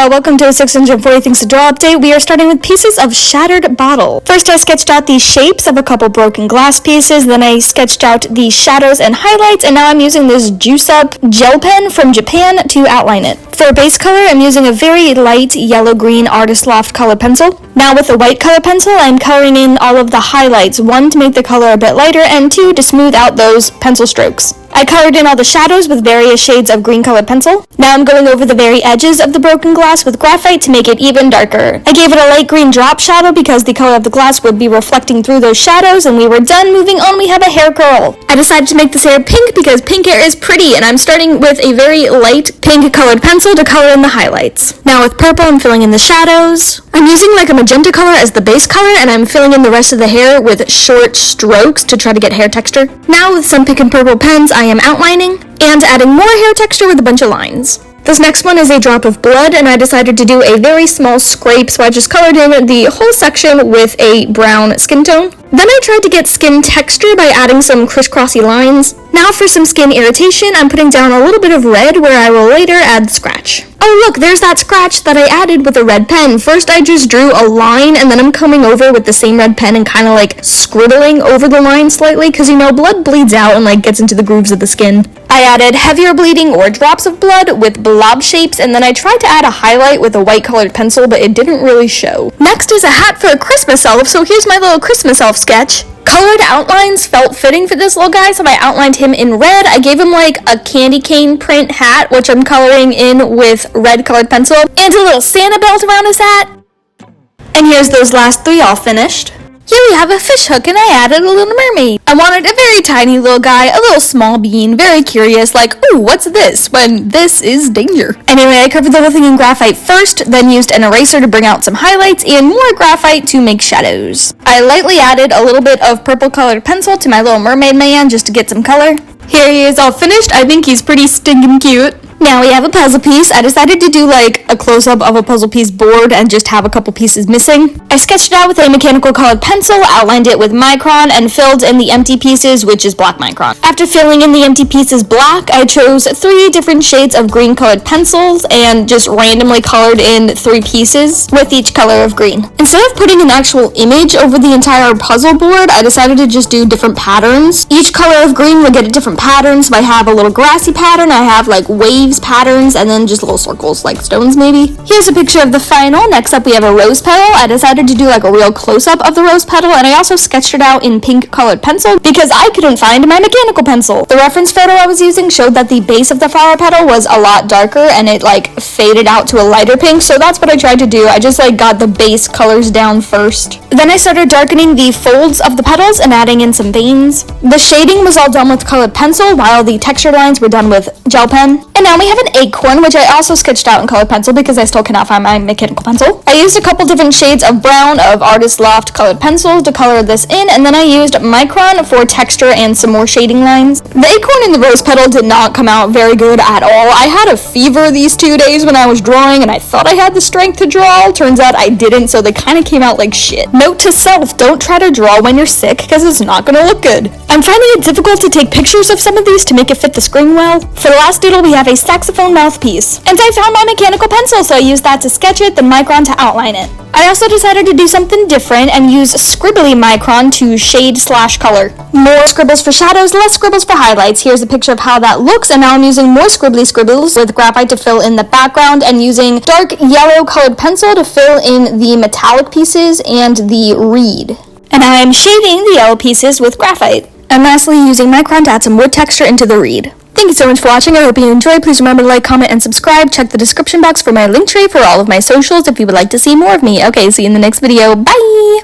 y'all, welcome to a 640 Things to Draw update. We are starting with pieces of shattered bottle. First I sketched out the shapes of a couple broken glass pieces, then I sketched out the shadows and highlights, and now I'm using this Juice Up gel pen from Japan to outline it. For a base color, I'm using a very light yellow-green Artist Loft color pencil. Now with a white color pencil, I'm coloring in all of the highlights, 1 to make the color a bit lighter, and 2 to smooth out those pencil strokes. I colored in all the shadows with various shades of green colored pencil. Now I'm going over the very edges of the broken glass with graphite to make it even darker. I gave it a light green drop shadow because the color of the glass would be reflecting through those shadows, and we were done. Moving on, we have a hair curl. I decided to make this hair pink because pink hair is pretty, and I'm starting with a very light pink colored pencil to color in the highlights. Now with purple, I'm filling in the shadows. I'm using like a magenta color as the base color, and I'm filling in the rest of the hair with short strokes to try to get hair texture. Now with some pink and purple pens, I am outlining and adding more hair texture with a bunch of lines. This next one is a drop of blood, and I decided to do a very small scrape, so I just colored in the whole section with a brown skin tone. Then I tried to get skin texture by adding some crisscrossy lines. Now for some skin irritation, I'm putting down a little bit of red where I will later add the scratch. Oh look, there's that scratch that I added with a red pen. First I just drew a line, and then I'm coming over with the same red pen and kind of like scribbling over the line slightly, because you know, blood bleeds out and like gets into the grooves of the skin. I added heavier bleeding or drops of blood with blob shapes, and then I tried to add a highlight with a white colored pencil, but it didn't really show. Next is a hat for a Christmas elf, so here's my little Christmas elf sketch. Colored outlines felt fitting for this little guy, so I outlined him in red. I gave him like a candy cane print hat, which I'm coloring in with red colored pencil, and a little Santa belt around his hat. And here's those last 3 all finished. Here we have a fish hook, and I added a little mermaid. I wanted a very tiny little guy, a little small bean, very curious, like, ooh, what's this? When this is danger. Anyway, I covered the whole thing in graphite first, then used an eraser to bring out some highlights and more graphite to make shadows. I lightly added a little bit of purple colored pencil to my little mermaid man just to get some color. Here he is all finished. I think he's pretty stinking cute. Now we have a puzzle piece. I decided to do like a close-up of a puzzle piece board and just have a couple pieces missing. I sketched it out with a mechanical colored pencil, outlined it with Micron, and filled in the empty pieces, which is black Micron. After filling in the empty pieces black, I chose 3 different shades of green colored pencils and just randomly colored in 3 pieces with each color of green. Instead of putting an actual image over the entire puzzle board, I decided to just do different patterns. Each color of green would get a different pattern, so I have a little grassy pattern, I have like waves patterns, and then just little circles like stones maybe. Here's a picture of the final. Next up we have a rose petal. I decided to do like a real close-up of the rose petal, and I also sketched it out in pink colored pencil because I couldn't find my mechanical pencil. The reference photo I was using showed that the base of the flower petal was a lot darker and it like faded out to a lighter pink, so that's what I tried to do. I just like got the base colors down first. Then I started darkening the folds of the petals and adding in some veins. The shading was all done with colored pencil while the texture lines were done with gel pen. And now we have an acorn, which I also sketched out in colored pencil because I still cannot find my mechanical pencil. I used a couple different shades of brown of Artist Loft colored pencil to color this in, and then I used Micron for texture and some more shading lines. The acorn and the rose petal did not come out very good at all. I had a fever these 2 days when I was drawing, and I thought I had the strength to draw. Turns out I didn't, so they kind of came out like shit. Note to self, don't try to draw when you're sick because it's not going to look good. I'm finding it difficult to take pictures of some of these to make it fit the screen well. For the last doodle, we have a saxophone mouthpiece. And I found my mechanical pencil, so I used that to sketch it, then Micron to outline it. I also decided to do something different and use scribbly Micron to shade/color. More scribbles for shadows, less scribbles for highlights. Here's a picture of how that looks, and now I'm using more scribbly scribbles with graphite to fill in the background and using dark yellow colored pencil to fill in the metallic pieces and the reed. And I'm shading the yellow pieces with graphite. And lastly, using Micron to add some wood texture into the reed. Thank you so much for watching. I hope you enjoyed. Please remember to like, comment, and subscribe. Check the description box for my link tree for all of my socials if you would like to see more of me. Okay, see you in the next video. Bye!